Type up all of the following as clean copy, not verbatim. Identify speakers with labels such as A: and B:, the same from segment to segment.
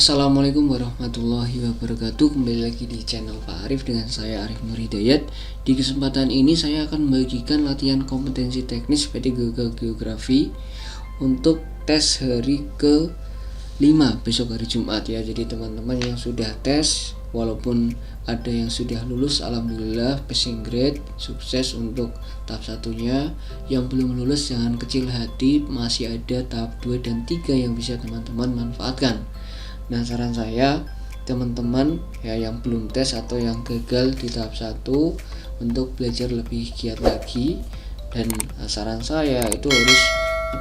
A: Assalamualaikum warahmatullahi wabarakatuh. Kembali lagi di channel Pak Arif dengan saya Arif Nur Hidayat. Di kesempatan ini saya akan membagikan latihan kompetensi teknis P3K Geografi untuk tes hari ke-5 besok hari Jumat ya. Jadi teman-teman yang sudah tes, walaupun ada yang sudah lulus, alhamdulillah passing grade, sukses untuk tahap satunya. Yang belum lulus jangan kecil hati, masih ada tahap 2 dan 3 yang bisa teman-teman manfaatkan. Nah, saran saya teman-teman ya yang belum tes atau yang gagal di tahap 1 untuk belajar lebih giat lagi, dan saran saya itu harus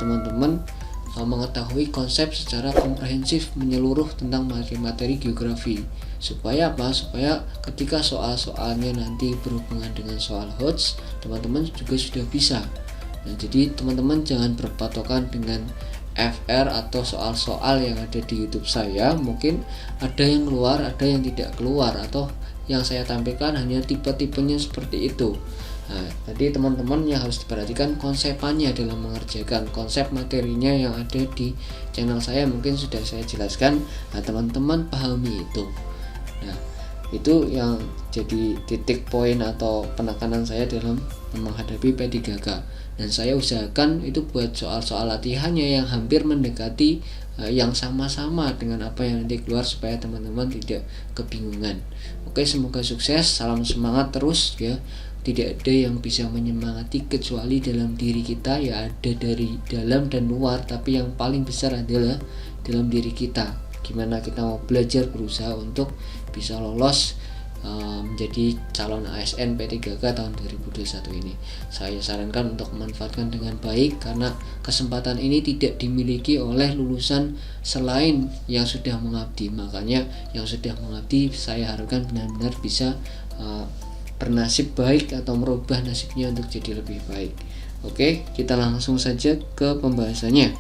A: teman-teman mengetahui konsep secara komprehensif menyeluruh tentang materi geografi. Supaya apa? Supaya ketika soal-soalnya nanti berhubungan dengan soal HOTS, teman-teman juga sudah bisa. Nah, jadi teman-teman jangan berpatokan dengan FR atau soal-soal yang ada di YouTube saya. Mungkin ada yang keluar, ada yang tidak keluar, atau yang saya tampilkan hanya tipe-tipenya seperti itu. Nah, tadi teman-teman yang harus diperhatikan konsepannya dalam mengerjakan konsep materinya yang ada di channel saya, mungkin sudah saya jelaskan. Nah, teman-teman pahami itu. Nah, itu yang jadi titik poin atau penekanan saya dalam menghadapi P3K. Dan saya usahakan itu buat soal-soal latihannya yang hampir mendekati yang sama-sama dengan apa yang nanti keluar, supaya teman-teman tidak kebingungan. Oke, semoga sukses, salam semangat terus ya. Tidak ada yang bisa menyemangati kecuali dalam diri kita, ya ada dari dalam dan luar, tapi yang paling besar adalah dalam diri kita. Gimana kita mau belajar, berusaha untuk bisa lolos menjadi calon ASN P3K tahun 2021 ini. Saya sarankan untuk memanfaatkan dengan baik, karena kesempatan ini tidak dimiliki oleh lulusan selain yang sudah mengabdi. Makanya yang sudah mengabdi saya harapkan benar-benar bisa bernasib baik atau merubah nasibnya untuk jadi lebih baik. Oke, kita langsung saja ke pembahasannya.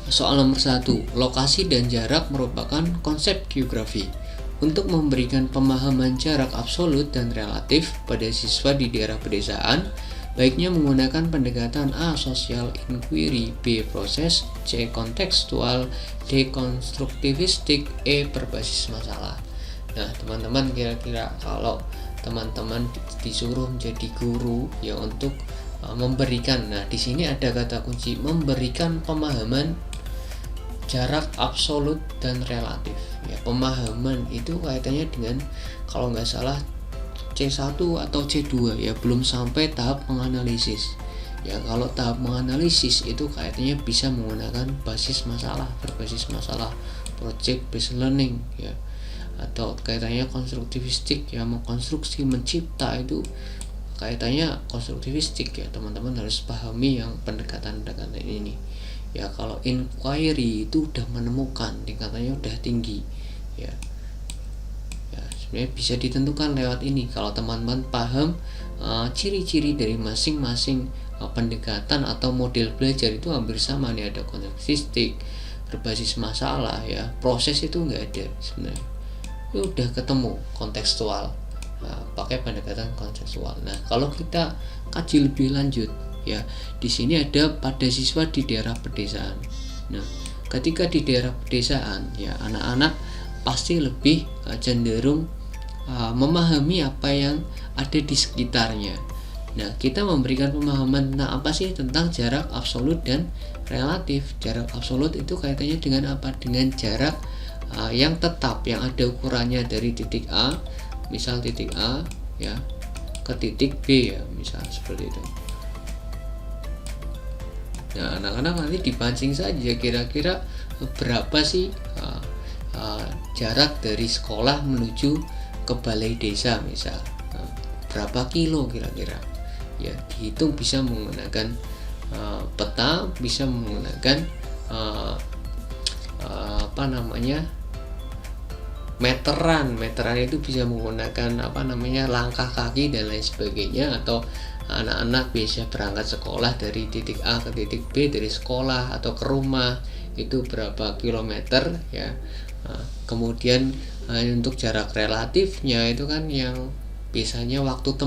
A: Soal nomor 1, lokasi dan jarak merupakan konsep geografi. Untuk memberikan pemahaman jarak absolut dan relatif pada siswa di daerah pedesaan, baiknya menggunakan pendekatan A. Social inquiry, B. proses, C. kontekstual, D. konstruktivistik, E. berbasis masalah. Nah, teman-teman kira-kira kalau teman-teman disuruh menjadi guru ya untuk memberikan, nah di sini ada kata kunci memberikan pemahaman jarak absolut dan relatif ya. Pemahaman itu kaitannya dengan kalau nggak salah C1 atau C2 ya, belum sampai tahap menganalisis ya. Kalau tahap menganalisis itu kaitannya bisa menggunakan basis masalah, berbasis masalah, project based learning ya, atau kaitannya konstruktivistik ya, mengkonstruksi, mencipta, itu kaitannya konstruktivistik ya. Teman-teman harus pahami yang pendekatan-pendekatan ini ya. Kalau inquiry itu udah menemukan, tingkatannya udah tinggi ya. Ya, sebenarnya bisa ditentukan lewat ini. Kalau teman-teman paham ciri-ciri dari masing-masing pendekatan atau model belajar itu hampir sama nih. Ada konteksistik, berbasis masalah ya, proses itu nggak ada sebenarnya. Itu udah ketemu kontekstual. Nah, pakai pendekatan kontekstual. Nah, kalau kita kaji lebih lanjut ya, di sini ada pada siswa di daerah pedesaan. Nah, ketika di daerah pedesaan ya, anak-anak pasti lebih cenderung memahami apa yang ada di sekitarnya. Nah, kita memberikan pemahaman tentang apa sih, tentang jarak absolut dan relatif. Jarak absolut itu kaitannya dengan apa? Dengan jarak yang tetap, yang ada ukurannya dari titik A, misal titik A ya, ke titik B ya, misal seperti itu. Nah, anak-anak nanti dipancing saja, kira-kira berapa sih jarak dari sekolah menuju ke balai desa misal, berapa kilo kira-kira ya. Dihitung bisa menggunakan peta, bisa menggunakan meteran itu bisa menggunakan langkah kaki dan lain sebagainya. Atau anak-anak bisa berangkat sekolah dari titik A ke titik B, dari sekolah atau ke rumah itu berapa kilometer ya. Kemudian untuk jarak relatifnya itu kan yang biasanya waktu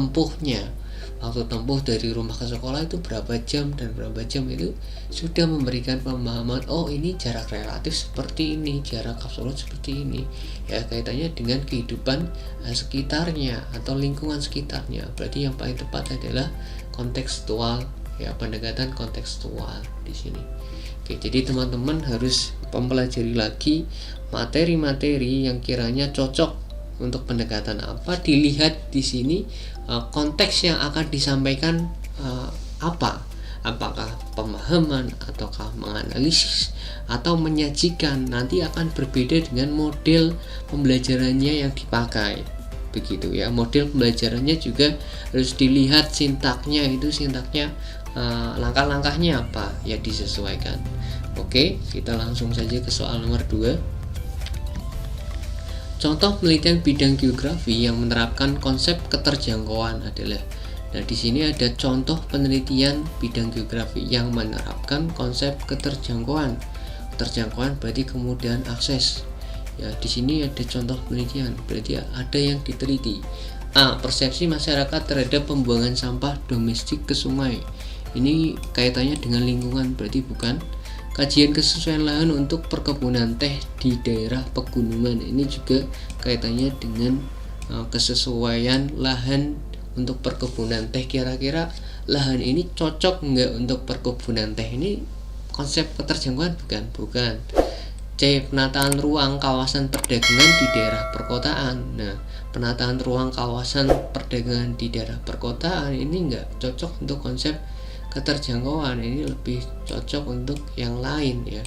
A: waktu tempuh dari rumah ke sekolah itu berapa jam, dan berapa jam itu sudah memberikan pemahaman, oh ini jarak relatif seperti ini, jarak absolut seperti ini ya, kaitannya dengan kehidupan sekitarnya atau lingkungan sekitarnya. Berarti yang paling tepat adalah kontekstual ya, pendekatan kontekstual di sini. Oke, jadi teman-teman harus mempelajari lagi materi-materi yang kiranya cocok untuk pendekatan apa. Dilihat di sini konteks yang akan disampaikan apa, apakah pemahaman ataukah menganalisis atau menyajikan. Nanti akan berbeda dengan model pembelajarannya yang dipakai, begitu ya. Model pembelajarannya juga harus dilihat sintaknya, itu sintaknya langkah-langkahnya apa ya, disesuaikan. Oke, kita langsung saja ke soal nomor 2. Contoh penelitian bidang geografi yang menerapkan konsep keterjangkauan adalah. Nah, di sini ada contoh penelitian bidang geografi yang menerapkan konsep keterjangkauan. Keterjangkauan berarti kemudahan akses. Ya, di sini ada contoh penelitian, berarti ada yang diteliti. A. Persepsi masyarakat terhadap pembuangan sampah domestik ke sungai. Ini kaitannya dengan lingkungan, berarti bukan. Kajian kesesuaian lahan untuk perkebunan teh di daerah pegunungan. Ini juga kaitannya dengan kesesuaian lahan untuk perkebunan teh. Kira-kira lahan ini cocok enggak untuk perkebunan teh? Ini konsep keterjangkauan bukan? C. Penataan ruang kawasan perdagangan di daerah perkotaan. Nah, penataan ruang kawasan perdagangan di daerah perkotaan ini enggak cocok untuk konsep keterjangkauan, ini lebih cocok untuk yang lain ya,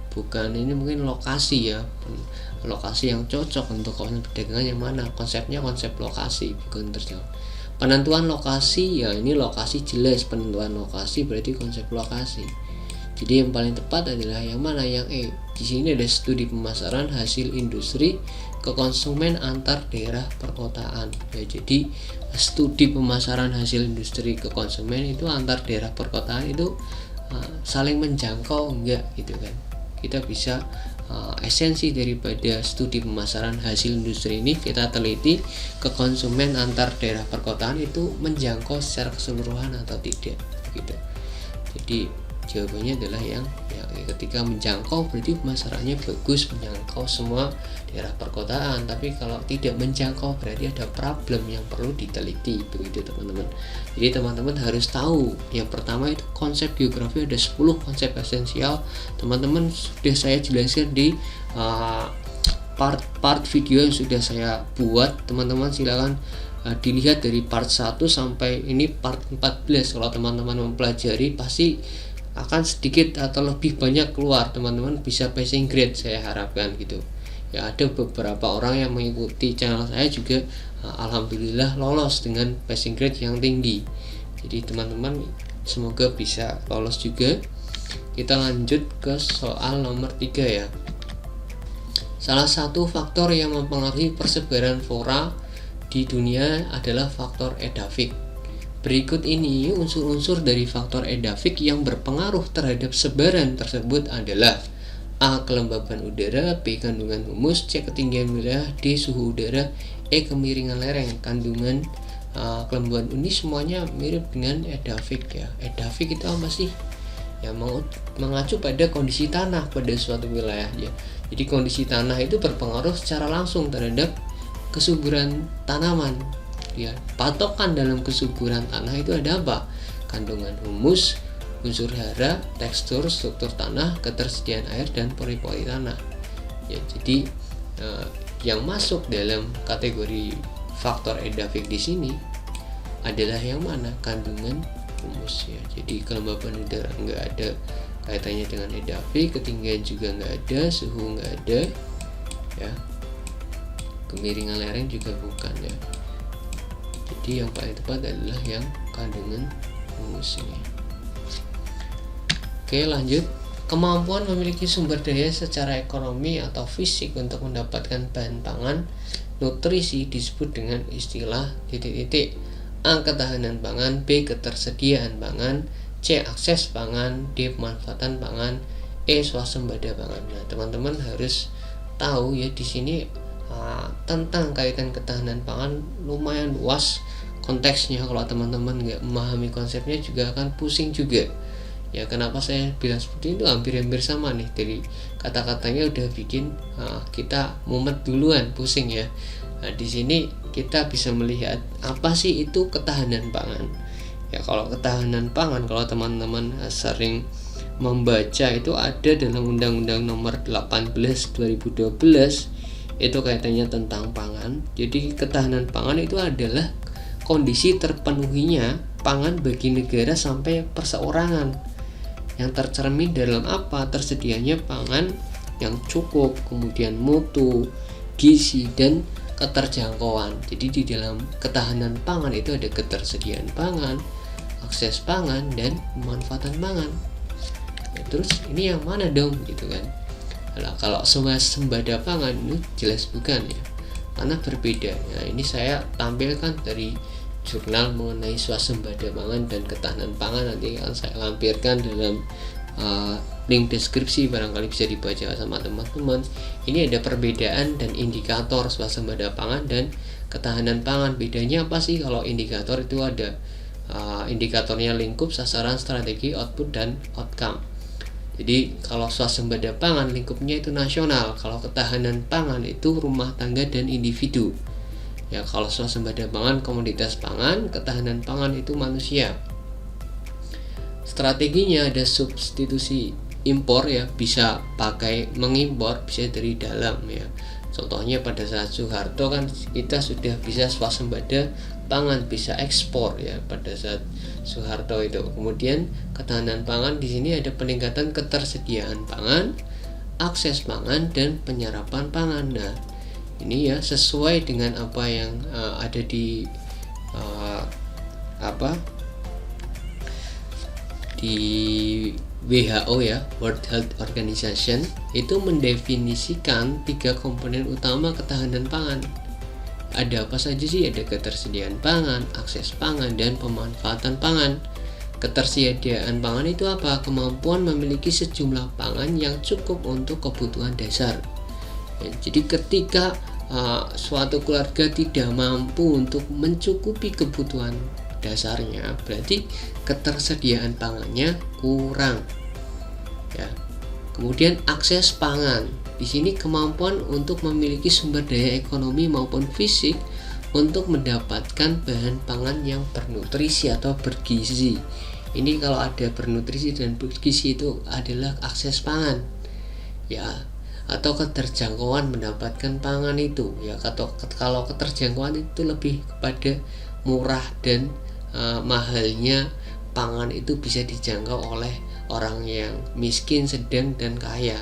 A: bukan. Ini mungkin lokasi ya, lokasi yang cocok untuk kawasan perdagangan yang mana, konsepnya konsep lokasi, bukan terjangkau. Penentuan lokasi ya, ini lokasi jelas, penentuan lokasi berarti konsep lokasi. Jadi yang paling tepat adalah yang mana, yang E. Di sini ada studi pemasaran hasil industri ke konsumen antar daerah perkotaan ya. Jadi studi pemasaran hasil industri ke konsumen itu antar daerah perkotaan itu saling menjangkau enggak gitu kan. Kita bisa esensi daripada studi pemasaran hasil industri ini kita teliti ke konsumen antar daerah perkotaan itu menjangkau secara keseluruhan atau tidak gitu. Jadi jawabannya adalah yang ketika menjangkau berarti pemasarannya bagus, menjangkau semua daerah perkotaan. Tapi kalau tidak menjangkau berarti ada problem yang perlu diteliti, begitu teman-teman. Jadi teman-teman harus tahu, yang pertama itu konsep geografi ada 10 konsep esensial. Teman-teman sudah saya jelaskan di part video yang sudah saya buat. Teman-teman silakan dilihat dari part 1 sampai ini part 14. Kalau teman-teman mempelajari pasti akan sedikit atau lebih banyak keluar, teman-teman bisa passing grade, saya harapkan gitu ya. Ada beberapa orang yang mengikuti channel saya juga alhamdulillah lolos dengan passing grade yang tinggi. Jadi teman-teman semoga bisa lolos juga. Kita lanjut ke soal nomor 3 ya. Salah satu faktor yang mempengaruhi persebaran flora di dunia adalah faktor edafik. Berikut ini unsur-unsur dari faktor edafik yang berpengaruh terhadap sebaran tersebut adalah: A. Kelembaban udara, B. Kandungan humus, C. Ketinggian wilayah, D. Suhu udara, E. Kemiringan lereng. Kandungan kelembaban ini semuanya mirip dengan edafik ya. Edafik itu apa sih? Ya, mengacu pada kondisi tanah pada suatu wilayah ya. Jadi kondisi tanah itu berpengaruh secara langsung terhadap kesuburan tanaman. Ya, patokan dalam kesuburan tanah itu ada apa? Kandungan humus, unsur hara, tekstur, struktur tanah, ketersediaan air, dan pori-pori tanah. Ya, jadi yang masuk dalam kategori faktor edafik di sini adalah yang mana? Kandungan humus ya. Jadi kelembaban udara nggak ada kaitannya dengan edafik, ketinggian juga nggak ada, suhu nggak ada, ya. Kemiringan lereng juga bukan ya. Jadi yang paling tepat adalah yang kandungan humus ini. Oke, lanjut. Kemampuan memiliki sumber daya secara ekonomi atau fisik untuk mendapatkan bahan pangan, nutrisi disebut dengan istilah titik-titik. A. Ketahanan pangan, B. Ketersediaan pangan, C. Akses pangan, D. Pemanfaatan pangan, E. Swasembada pangan. Nah, teman-teman harus tahu ya, di sini tentang kaitan ketahanan pangan lumayan luas. konteksnya. Kalau teman-teman nggak memahami konsepnya juga akan pusing juga. Ya, kenapa saya bilang seperti itu, hampir-hampir sama nih, dari kata-katanya udah bikin kita mumet duluan, pusing ya. Nah, di sini kita bisa melihat apa sih itu ketahanan pangan. Ya, kalau ketahanan pangan, kalau teman-teman sering membaca, itu ada dalam Undang-Undang Nomor 18 2012, itu kaitannya tentang pangan. Jadi ketahanan pangan itu adalah kondisi terpenuhinya pangan bagi negara sampai perseorangan, yang tercermin dalam apa? Tersedianya pangan yang cukup, kemudian mutu, gizi, dan keterjangkauan. Jadi di dalam ketahanan pangan itu ada ketersediaan pangan, akses pangan, dan pemanfaatan pangan. Ya, terus ini yang mana dong gitu kan? Nah, kalau swasembada pangan itu jelas bukan ya, karena berbeda. Nah, ini saya tampilkan dari jurnal mengenai swasembada pangan dan ketahanan pangan, nanti akan saya lampirkan dalam link deskripsi, barangkali bisa dibaca sama teman-teman. Ini ada perbedaan dan indikator swasembada pangan dan ketahanan pangan. Bedanya apa sih? Kalau indikator itu ada indikatornya lingkup, sasaran, strategi, output, dan outcome. Jadi kalau swasembada pangan lingkupnya itu nasional, kalau ketahanan pangan itu rumah tangga dan individu. Ya, kalau swasembada pangan komoditas pangan, ketahanan pangan itu manusia. Strateginya ada substitusi impor ya, bisa pakai mengimpor, bisa dari dalam ya. Contohnya pada saat Soeharto kan kita sudah bisa swasembada pangan, bisa ekspor ya pada saat Soeharto itu. Kemudian ketahanan pangan di sini ada peningkatan ketersediaan pangan, akses pangan, dan penyerapan pangan. Nah, ini ya sesuai dengan apa yang ada di di WHO ya, World Health Organization, itu mendefinisikan 3 komponen utama ketahanan pangan. Ada apa saja sih? Ada ketersediaan pangan, akses pangan, dan pemanfaatan pangan. Ketersediaan pangan itu apa? Kemampuan memiliki sejumlah pangan yang cukup untuk kebutuhan dasar. Jadi ketika suatu keluarga tidak mampu untuk mencukupi kebutuhan dasarnya, berarti ketersediaan pangannya kurang. Ya. Kemudian akses pangan. Di sini kemampuan untuk memiliki sumber daya ekonomi maupun fisik untuk mendapatkan bahan pangan yang bernutrisi atau bergizi. Ini kalau ada bernutrisi dan bergizi itu adalah akses pangan. Ya. Atau keterjangkauan mendapatkan pangan itu ya, kalau keterjangkauan itu lebih kepada murah dan mahalnya pangan itu bisa dijangkau oleh orang yang miskin, sedang, dan kaya.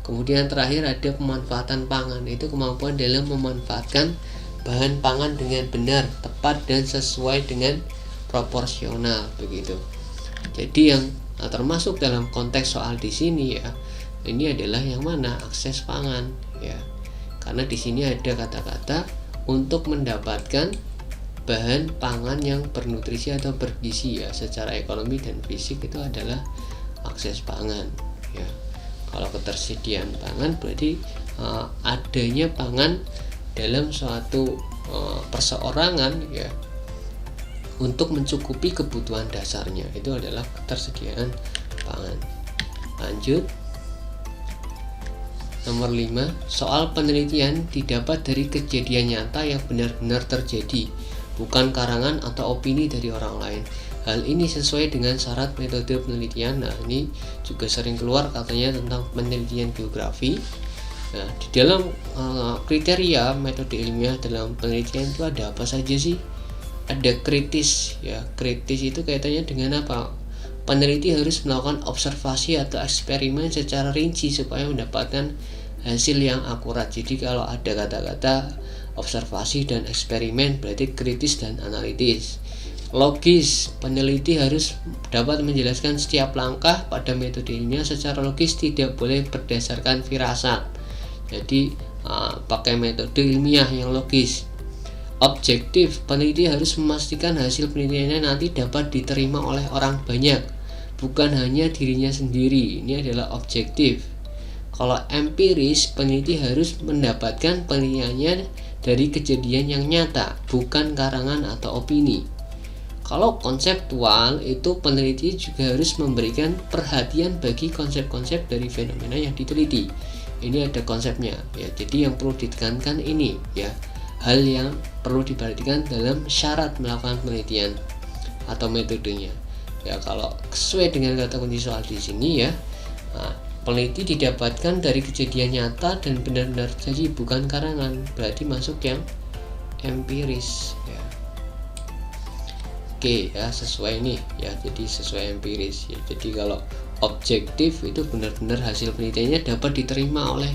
A: Kemudian terakhir ada pemanfaatan pangan, itu kemampuan dalam memanfaatkan bahan pangan dengan benar, tepat, dan sesuai dengan proporsional begitu. Jadi yang termasuk dalam konteks soal di sini ya, ini adalah yang mana? Akses pangan ya. Karena di sini ada kata-kata untuk mendapatkan bahan pangan yang bernutrisi atau bergizi ya, secara ekonomi dan fisik itu adalah akses pangan ya. Kalau ketersediaan pangan berarti adanya pangan dalam suatu perseorangan ya, untuk mencukupi kebutuhan dasarnya, itu adalah ketersediaan pangan. Lanjut. Nomor 5, soal penelitian didapat dari kejadian nyata yang benar-benar terjadi, bukan karangan atau opini dari orang lain. Hal ini sesuai dengan syarat metode penelitian. Nah, ini juga sering keluar katanya tentang penelitian geografi. Nah, di dalam kriteria metode ilmiah dalam penelitian itu ada apa saja sih? Ada kritis ya. Kritis itu kaitannya dengan apa? Peneliti harus melakukan observasi atau eksperimen secara rinci supaya mendapatkan hasil yang akurat. Jadi kalau ada kata-kata observasi dan eksperimen berarti kritis dan analitis. Logis, peneliti harus dapat menjelaskan setiap langkah pada metode ilmiah secara logis, tidak boleh berdasarkan firasat. Jadi pakai metode ilmiah yang logis. Objektif, peneliti harus memastikan hasil penelitiannya nanti dapat diterima oleh orang banyak, bukan hanya dirinya sendiri. Ini adalah objektif. Kalau empiris, peneliti harus mendapatkan penelitiannya dari kejadian yang nyata, bukan karangan atau opini. Kalau konseptual itu peneliti juga harus memberikan perhatian bagi konsep-konsep dari fenomena yang diteliti. Ini ada konsepnya ya. Jadi yang perlu ditekankan ini ya, hal yang perlu diperhatikan dalam syarat melakukan penelitian atau metodenya. Ya, kalau sesuai dengan kata kunci soal di sini ya, peneliti didapatkan dari kejadian nyata dan benar-benar terjadi, bukan karangan. Berarti masuk yang empiris ya. Oke ya, sesuai nih ya, jadi sesuai empiris ya. Jadi kalau objektif itu benar-benar hasil penelitiannya dapat diterima oleh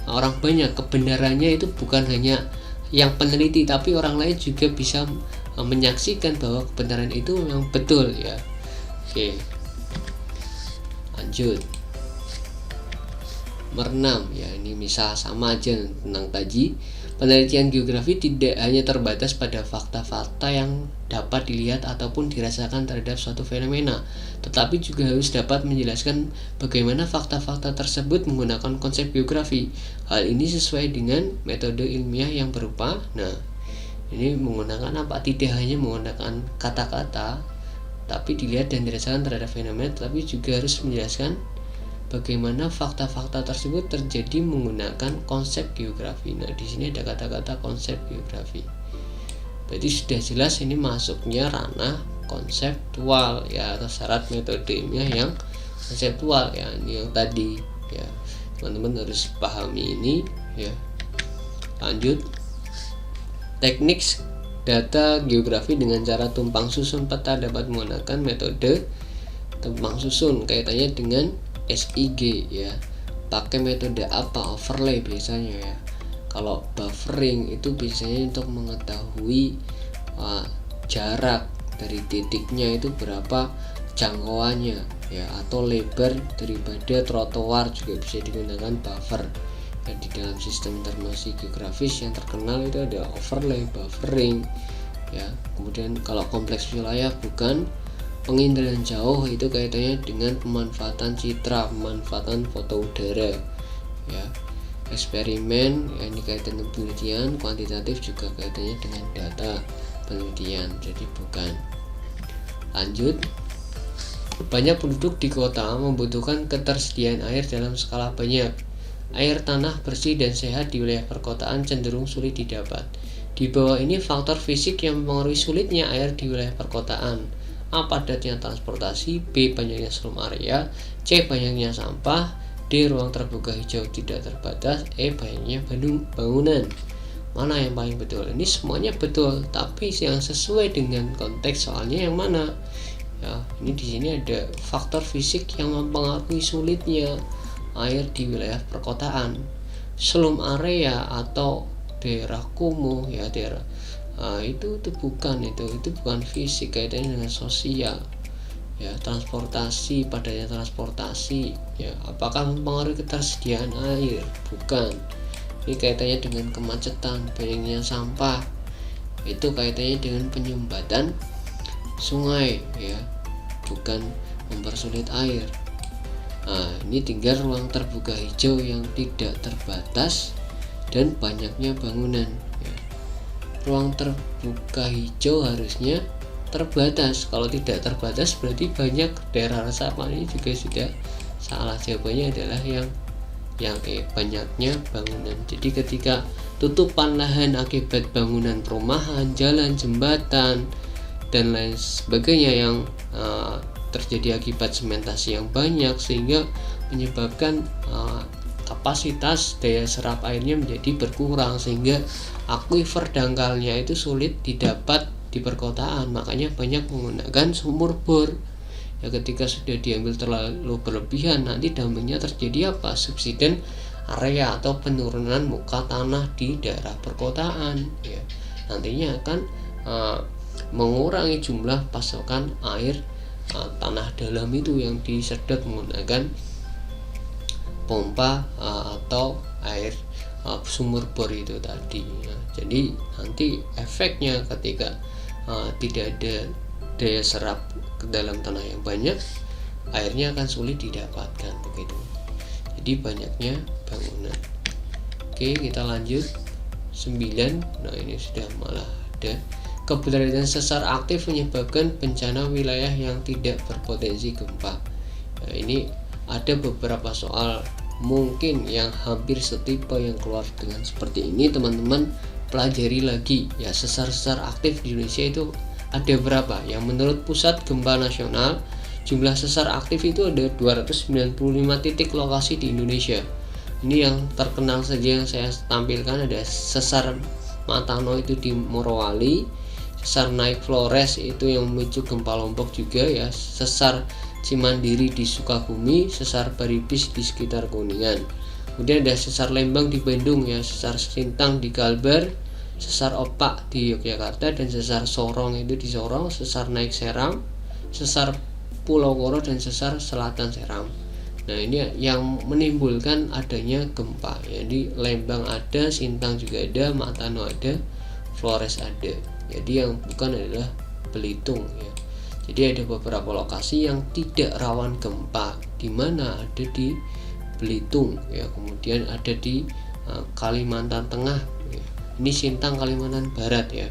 A: orang banyak. Kebenarannya itu bukan hanya yang peneliti, tapi orang lain juga bisa menyaksikan bahwa kebenaran itu memang betul ya. Oke, lanjut. Nomor 6 ya, ini misal sama aja tentang tadi. Penelitian geografi tidak hanya terbatas pada fakta-fakta yang dapat dilihat ataupun dirasakan terhadap suatu fenomena, tetapi juga harus dapat menjelaskan bagaimana fakta-fakta tersebut menggunakan konsep geografi. Hal ini sesuai dengan metode ilmiah yang berupa, nah ini menggunakan apa? Tidak hanya menggunakan kata-kata, tapi dilihat dan dirasakan terhadap fenomena, tapi juga harus menjelaskan bagaimana fakta-fakta tersebut terjadi menggunakan konsep geografi. Nah, di sini ada kata-kata konsep geografi. Berarti sudah jelas ini masuknya ranah konseptual ya, atau syarat metode ilmiah yang konseptual ya. Ini yang tadi ya. Teman-teman harus pahami ini ya. Lanjut. Teknik data geografi dengan cara tumpang susun peta dapat menggunakan metode tumpang susun. Kaitannya dengan SIG ya. Pakai metode apa? Overlay biasanya ya. Kalau buffering itu biasanya untuk mengetahui jarak dari titiknya itu berapa jangkauannya ya, atau lebar daripada trotoar juga bisa digunakan buffer. Dan di dalam sistem informasi geografis yang terkenal itu ada overlay, buffering ya. Kemudian kalau kompleks wilayah bukan penginderaan jauh, itu kaitannya dengan pemanfaatan citra, pemanfaatan foto udara ya. Eksperimen ya, ini kaitan dengan penelitian. Kuantitatif juga kaitannya dengan data penelitian, jadi bukan. Lanjut. Banyak penduduk di kota membutuhkan ketersediaan air dalam skala banyak. Air tanah bersih dan sehat di wilayah perkotaan cenderung sulit didapat. Di bawah ini faktor fisik yang mempengaruhi sulitnya air di wilayah perkotaan. A. Padatnya transportasi, B. Banyaknya slum area, C. Banyaknya sampah, D. Ruang terbuka hijau tidak terbatas, E. Banyaknya bangunan. Mana yang paling betul? Ini semuanya betul, tapi yang sesuai dengan konteks soalnya yang mana? Ya, ini di sini ada faktor fisik yang mempengaruhi sulitnya air di wilayah perkotaan. Slum area atau daerah kumuh ya, daerah itu bukan fisik, kaitannya dengan sosial ya. Transportasi, padatnya transportasi ya, apakah mempengaruhi ketersediaan air? Bukan. Ini kaitannya dengan kemacetan. Banyaknya sampah, itu kaitannya dengan penyumbatan sungai ya, bukan mempersulit air. Nah, ini tinggal ruang terbuka hijau yang tidak terbatas dan banyaknya bangunan ya. Ruang terbuka hijau harusnya terbatas. Kalau tidak terbatas berarti banyak. Daerah resapan ini juga sudah salah. Jawabannya adalah yang banyaknya bangunan. Jadi ketika tutupan lahan akibat bangunan perumahan, jalan, jembatan dan lain sebagainya yang terjadi akibat sementasi yang banyak, sehingga menyebabkan kapasitas daya serap airnya menjadi berkurang, sehingga akuifer dangkalnya itu sulit didapat di perkotaan. Makanya banyak menggunakan sumur bor ya. Ketika sudah diambil terlalu berlebihan, nanti dampaknya terjadi apa? Subsiden area atau penurunan muka tanah di daerah perkotaan ya. Nantinya akan mengurangi jumlah pasokan air tanah dalam itu yang disedot menggunakan pompa atau air sumur bor itu tadi ya. Jadi nanti efeknya ketika tidak ada daya serap ke dalam tanah yang banyak, airnya akan sulit didapatkan begitu. Jadi banyaknya bangunan. Oke, kita lanjut. Nah ini sudah malah ada. Keberadaan sesar aktif menyebabkan bencana wilayah yang tidak berpotensi gempa. Nah, ini ada beberapa soal mungkin yang hampir setipe yang keluar dengan seperti ini. Teman-teman pelajari lagi ya, sesar-sesar aktif di Indonesia itu ada berapa. Yang menurut Pusat Gempa Nasional, jumlah sesar aktif itu ada 295 titik lokasi di Indonesia. Ini yang terkenal saja yang saya tampilkan, ada sesar Matano itu di Morowali, sesar Naik Flores itu yang memicu gempa Lombok juga ya, sesar Cimandiri di Sukabumi, sesar Baribis di sekitar Kuningan. Kemudian ada sesar Lembang di Bandung ya, sesar Sintang di Kalbar, sesar Opak di Yogyakarta, dan sesar Sorong itu di Sorong, sesar Naik Seram, sesar Pulau Koro, dan sesar Selatan Seram. Nah ini yang menimbulkan adanya gempa. Jadi Lembang ada, Sintang juga ada, Matano ada, Flores ada. Jadi yang bukan adalah Belitung ya. Jadi ada beberapa lokasi yang tidak rawan gempa, di mana ada di Belitung ya, kemudian ada di Kalimantan Tengah ya. Ini Sintang Kalimantan Barat ya.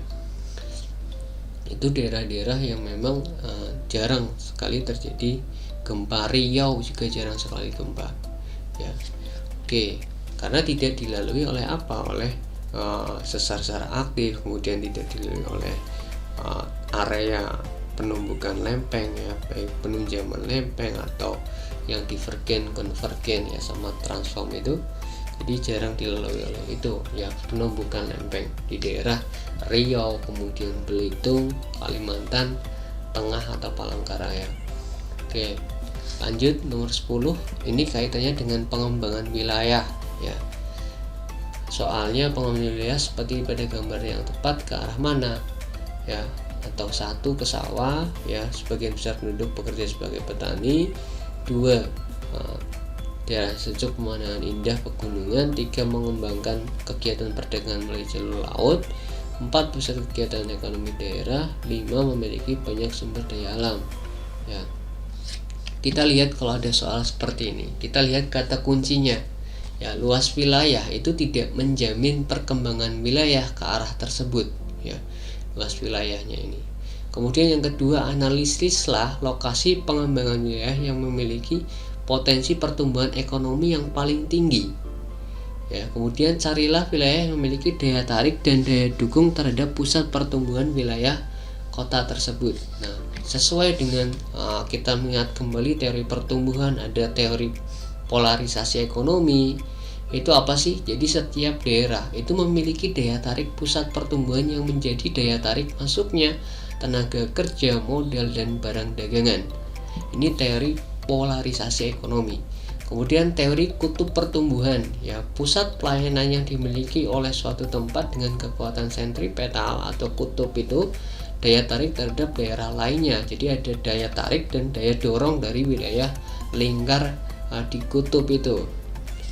A: Itu daerah-daerah yang memang jarang sekali terjadi gempa. Riau juga jarang sekali gempa ya. Oke, karena tidak dilalui oleh apa? Oleh sesar-sesar aktif, kemudian tidak dilalui oleh area penumbukan lempeng ya, baik penunjaman lempeng atau yang divergen konvergen ya sama transform itu. Jadi jarang dilalui oleh itu ya, penumbukan lempeng di daerah Riau, kemudian Belitung, Kalimantan Tengah atau Palangkaraya. Oke, lanjut nomor 10. Ini kaitannya dengan pengembangan wilayah ya. Soalnya pengembangan wilayah seperti pada gambar yang tepat ke arah mana ya, atau 1 ke sawah ya, sebagian besar penduduk bekerja sebagai petani. 2 daerah sejuk, pemandangan indah, pegunungan. 3 mengembangkan kegiatan perdagangan melalui jalur laut. 4 pusat kegiatan ekonomi daerah. 5 memiliki banyak sumber daya alam ya. Kita lihat kalau ada soal seperti ini, kita lihat kata kuncinya ya, luas wilayah itu tidak menjamin perkembangan wilayah ke arah tersebut ya, luas wilayahnya ini. Kemudian yang kedua, analisislah lokasi pengembangan wilayah yang memiliki potensi pertumbuhan ekonomi yang paling tinggi ya. Kemudian carilah wilayah yang memiliki daya tarik dan daya dukung terhadap pusat pertumbuhan wilayah kota tersebut. Nah, sesuai dengan kita mengingat kembali teori pertumbuhan, ada teori polarisasi ekonomi. Itu apa sih? Jadi setiap daerah itu memiliki daya tarik pusat pertumbuhan yang menjadi daya tarik masuknya tenaga kerja, modal, dan barang dagangan. Ini teori polarisasi ekonomi. Kemudian teori kutub pertumbuhan ya, pusat pelayanan yang dimiliki oleh suatu tempat dengan kekuatan sentripetal atau kutub itu daya tarik terhadap daerah lainnya. Jadi ada daya tarik dan daya dorong dari wilayah lingkar di kutub itu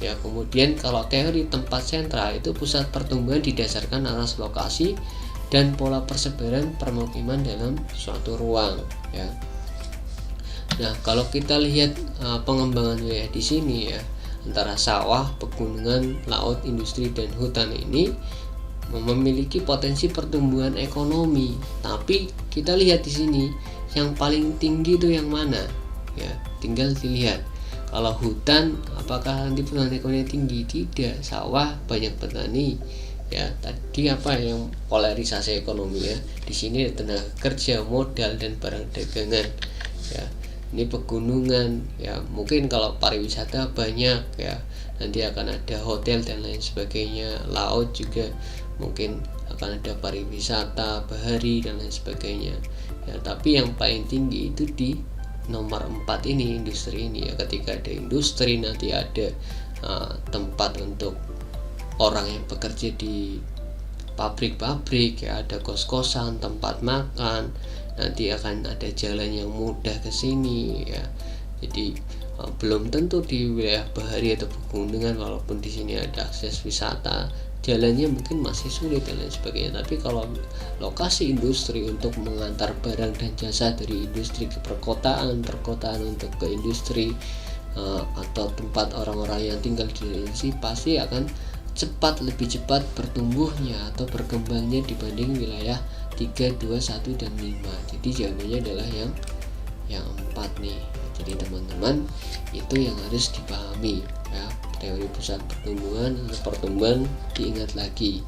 A: ya. Kemudian kalau teori tempat sentral itu pusat pertumbuhan didasarkan atas lokasi dan pola persebaran permukiman dalam suatu ruang ya. Nah, kalau kita lihat pengembangan wilayah di sini ya, antara sawah, pegunungan, laut, industri, dan hutan ini memiliki potensi pertumbuhan ekonomi. Tapi kita lihat di sini yang paling tinggi itu yang mana ya, tinggal dilihat. Kalau hutan, apakah nanti pertumbuhan ekonomi tinggi? Tidak. Sawah banyak petani ya. Tadi apa yang polarisasi ekonomi ya, di sini ada tenaga kerja, modal, dan barang dagangan ya. Ini pegunungan ya, mungkin kalau pariwisata banyak ya, nanti akan ada hotel dan lain sebagainya. Laut juga mungkin akan ada pariwisata, bahari, dan lain sebagainya ya. Tapi yang paling tinggi itu di nomor 4 ini, industri ini ya. Ketika ada industri, nanti ada tempat untuk orang yang bekerja di pabrik-pabrik ya, ada kos-kosan, tempat makan, nanti akan ada jalan yang mudah ke sini ya. Jadi belum tentu di wilayah bahari atau pegunungan, walaupun di sini ada akses wisata, jalannya mungkin masih sulit dan lain sebagainya. Tapi kalau lokasi industri untuk mengantar barang dan jasa dari industri ke perkotaan untuk ke industri atau tempat orang-orang yang tinggal di industri, pasti akan lebih cepat bertumbuhnya atau berkembangnya dibanding wilayah 3, 2, 1, dan 5. Jadi jawabannya adalah yang 4 nih. Jadi teman-teman, itu yang harus dipahami ya, teori pusat pertumbuhan atau pertumbuhan diingat lagi.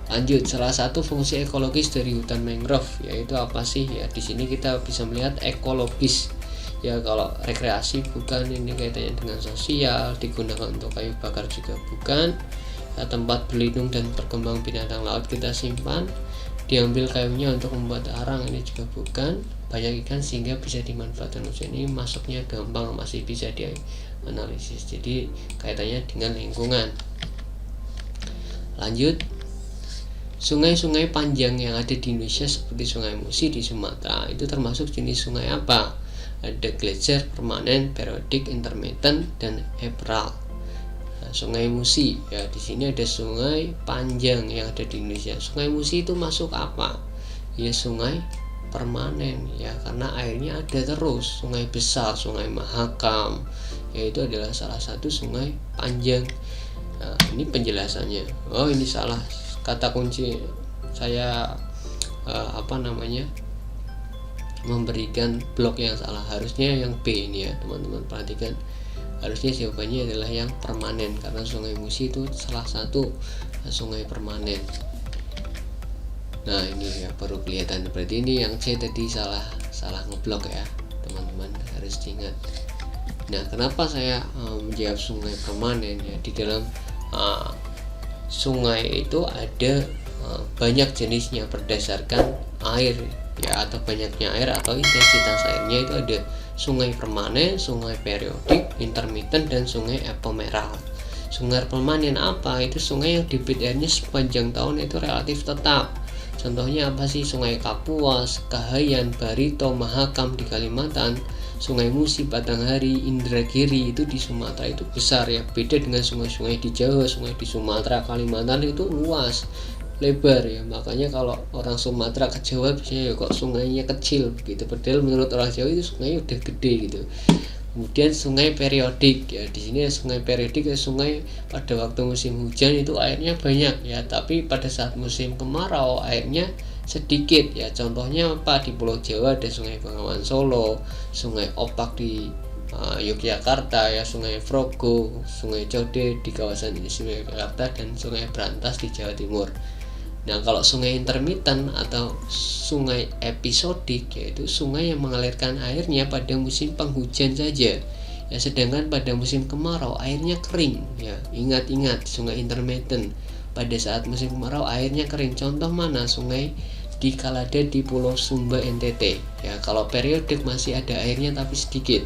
A: Lanjut, salah satu fungsi ekologis dari hutan mangrove yaitu apa sih ya? Di sini kita bisa melihat ekologis ya, kalau rekreasi bukan, ini kaitannya dengan sosial, digunakan untuk kayu bakar juga bukan ya, tempat berlindung dan berkembang binatang laut kita simpan, diambil kayunya untuk membuat arang, ini juga bukan, banyak ikan sehingga bisa dimanfaatkan manusia, ini masuknya gampang, masih bisa dianalisis, jadi kaitannya dengan lingkungan. Lanjut, sungai-sungai panjang yang ada di Indonesia seperti Sungai Musi di Sumatera itu termasuk jenis sungai apa? Ada glacier, permanen, periodik, intermittent, dan ephemeral. Nah, Sungai Musi ya, di sini ada sungai panjang yang ada di Indonesia. Sungai Musi itu masuk apa? Ya sungai permanen ya, karena airnya ada terus. Sungai besar, Sungai Mahakam, yaitu adalah salah satu sungai panjang. Nah, ini penjelasannya. Oh, ini salah kata kunci saya, memberikan blok yang salah, harusnya yang B ini ya teman-teman, perhatikan, harusnya jawabannya adalah yang permanen karena Sungai Musi itu salah satu sungai permanen. Nah ini ya baru kelihatan, berarti ini yang C tadi salah ngeblok ya teman-teman, harus diingat. Nah kenapa saya menjawab sungai permanen ya, di dalam sungai itu ada banyak jenisnya berdasarkan air ya, atau banyaknya air atau intensitas airnya, itu ada sungai permanen, sungai periodik, intermittent, dan sungai ephemeral. Sungai permanen apa? Itu sungai yang debit airnya sepanjang tahun itu relatif tetap. Contohnya apa sih? Sungai Kapuas, Kahayan, Barito, Mahakam di Kalimantan, Sungai Musi, Batanghari, Indragiri itu di Sumatera itu besar ya, beda dengan sungai-sungai di Jawa. Sungai di Sumatera, Kalimantan itu luas, lebar ya, makanya kalau orang Sumatera ke Jawa biasanya ya kok sungainya kecil begitu, padahal menurut orang Jawa itu sungainya udah gede gitu. Kemudian sungai periodik ya, di sini sungai periodik ya, sungai pada waktu musim hujan itu airnya banyak ya, tapi pada saat musim kemarau airnya sedikit ya. Contohnya apa? Di Pulau Jawa ada Sungai Bengawan Solo, Sungai Opak di Yogyakarta ya, Sungai Frogo, Sungai Code di kawasan Sungai Jakarta, dan Sungai Brantas di Jawa Timur. Nah kalau sungai intermittent atau sungai episodik yaitu sungai yang mengalirkan airnya pada musim penghujan saja ya, sedangkan pada musim kemarau airnya kering ya. Ingat-ingat, sungai intermittent pada saat musim kemarau airnya kering. Contoh mana? Sungai di Kalada di Pulau Sumba NTT ya. Kalau periodik masih ada airnya tapi sedikit.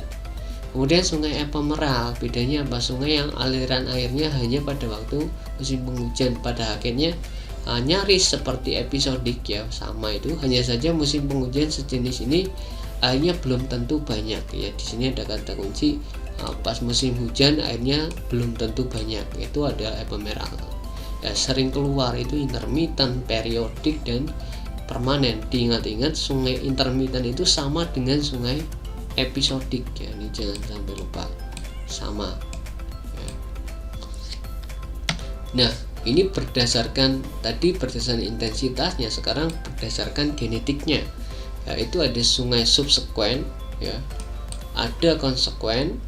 A: Kemudian sungai ephemeral, bedanya apa? Sungai yang aliran airnya hanya pada waktu musim penghujan, pada akhirnya nyaris seperti episodik ya, sama itu, hanya saja musim penghujan sejenis ini airnya belum tentu banyak ya. Di sini ada kata kunci, pas musim hujan airnya belum tentu banyak, itu ada ephemeral ya. Sering keluar itu intermittent, periodik, dan permanen. Diingat-ingat, sungai intermittent itu sama dengan sungai episodik ya, ini jangan sampai lupa, sama ya. Nah ini berdasarkan intensitasnya, sekarang berdasarkan genetiknya ya, itu ada sungai subsequent ya, ada consequent,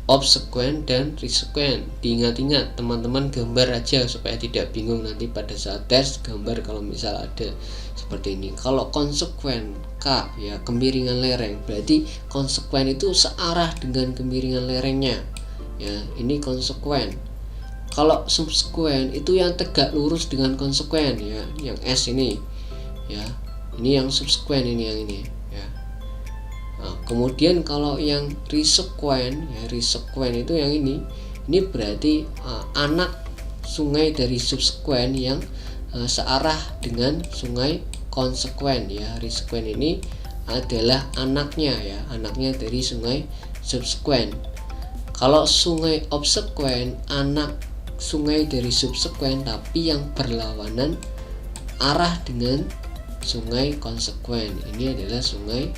A: obsequent, dan resequent. Diingat-ingat teman-teman, gambar aja supaya tidak bingung nanti pada saat tes, gambar kalau misal ada seperti ini. Kalau consequent, K ya, kemiringan lereng, berarti consequent itu searah dengan kemiringan lerengnya ya, ini consequent. Kalau subsequent itu yang tegak lurus dengan konsekuen ya, yang S ini ya, ini yang subsequent, ini yang ini ya. Nah, kemudian kalau yang resequent ya, resequent itu yang ini berarti anak sungai dari subsequent yang searah dengan sungai konsekuen ya. Resequent ini adalah anaknya ya, anaknya dari sungai subsequent. Kalau sungai obsequent, anak sungai dari subsequent tapi yang berlawanan arah dengan sungai konsekuen, ini adalah sungai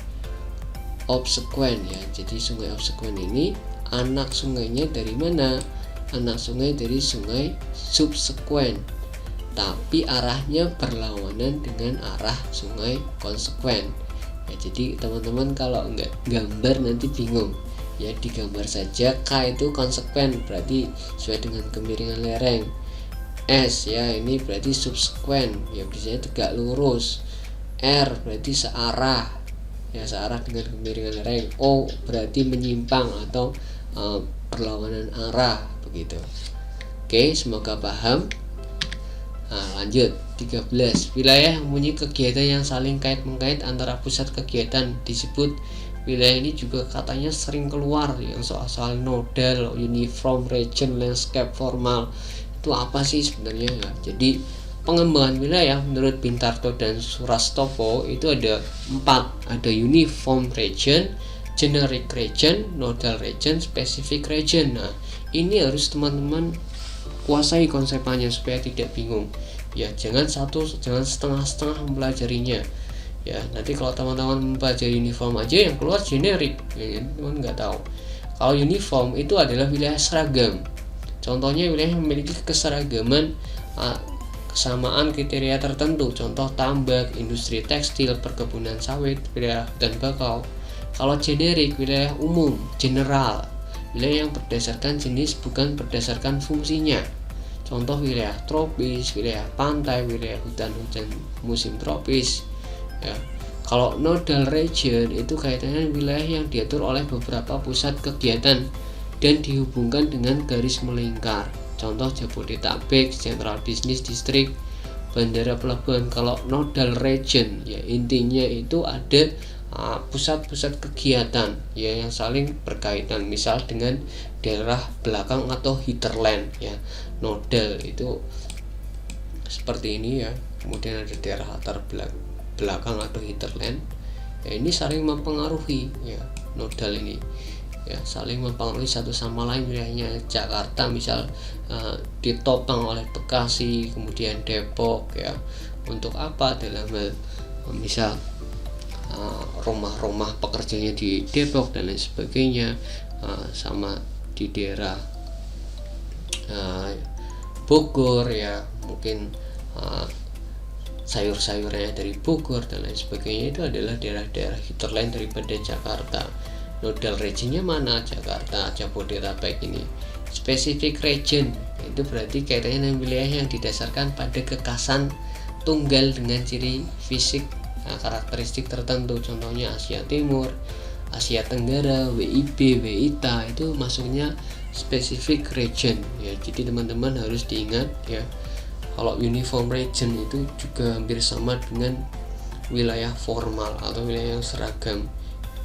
A: obsequent ya. Jadi sungai obsequent ini anak sungainya dari mana? anak sungai dari sungai subsekuen, tapi arahnya berlawanan dengan arah sungai konsekuen. Ya, jadi teman-teman kalau nggak gambar nanti bingung. Ya, digambar saja. K itu konsekuen, berarti sesuai dengan kemiringan lereng. S ya ini berarti subsekuen, ya biasanya tegak lurus. R berarti searah, ya searah dengan kemiringan lereng. O berarti menyimpang atau perlawanan arah begitu. Oke, semoga paham. Nah, lanjut 13. Wilayah yang mempunyai kegiatan yang saling kait-mengkait antara pusat kegiatan disebut wilayah. Ini juga katanya sering keluar yang soal nodal, uniform, region, landscape, formal. Itu apa sih sebenarnya ya? Jadi pengembangan wilayah menurut Bintarto dan Surastopo itu ada 4. Ada uniform region, generic region, nodal region, specific region. Nah, ini harus teman-teman kuasai konsepnya supaya tidak bingung. Ya, jangan setengah-setengah mempelajarinya. Ya, nanti kalau teman-teman mempelajari uniform aja yang keluar generik, ya, teman nggak tahu. Kalau uniform itu adalah wilayah seragam. Contohnya wilayah yang memiliki keseragaman kesamaan kriteria tertentu. Contoh tambak, industri tekstil, perkebunan sawit, wilayah hutan bakau. Kalau generik, wilayah umum, general, wilayah yang berdasarkan jenis bukan berdasarkan fungsinya. Contoh wilayah tropis, wilayah pantai, wilayah hutan-hutan musim tropis. Ya. Kalau nodal region itu kaitannya wilayah yang diatur oleh beberapa pusat kegiatan dan dihubungkan dengan garis melingkar. Contoh Jabodetabek, Central Business District, bandara pelabuhan. Kalau nodal region ya intinya itu ada pusat-pusat kegiatan ya yang saling berkaitan, misal dengan daerah belakang atau hinterland ya. Nodal itu seperti ini ya. Kemudian ada daerah latar belakang atau hinterland. Ya, ini saling mempengaruhi ya, nodal ini. Ya, saling mempengaruhi satu sama lain. Wilayahnya Jakarta misal ditopang oleh Bekasi, kemudian Depok ya. Untuk apa? Dalam hal misal rumah-rumah pekerjanya di Depok dan lain sebagainya, sama di daerah Bogor ya, mungkin sayur-sayurnya dari Bogor dan lain sebagainya. Itu adalah daerah-daerah hinterland daripada Jakarta. Nodal regionnya mana? Jakarta, Jabodetabek ini. Specific region itu berarti kaitannya dengan wilayah yang didasarkan pada kekasan tunggal dengan ciri fisik karakteristik tertentu. Contohnya Asia Timur, Asia Tenggara, WIB, WITA itu masuknya specific region ya. Jadi teman-teman harus diingat ya. Kalau uniform region itu juga hampir sama dengan wilayah formal atau wilayah yang seragam,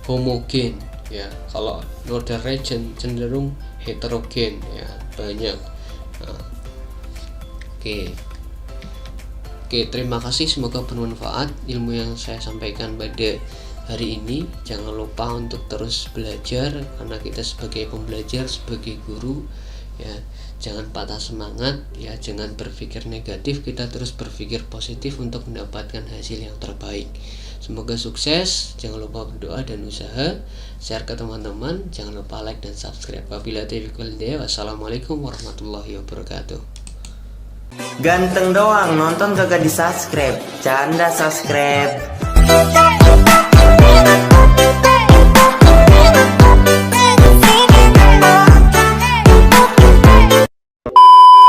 A: homogen ya. Kalau nodal region cenderung heterogen ya, banyak. Oke, terima kasih, semoga bermanfaat ilmu yang saya sampaikan pada hari ini. Jangan lupa untuk terus belajar, karena kita sebagai pembelajar, sebagai guru ya, jangan patah semangat ya, jangan berpikir negatif, kita terus berpikir positif untuk mendapatkan hasil yang terbaik. Semoga sukses, jangan lupa berdoa dan usaha, share ke teman-teman, jangan lupa like dan subscribe. Wabillahi taufiq wal hidayah. Wassalamualaikum warahmatullahi wabarakatuh.
B: Ganteng doang nonton kagak di subscribe, canda subscribe.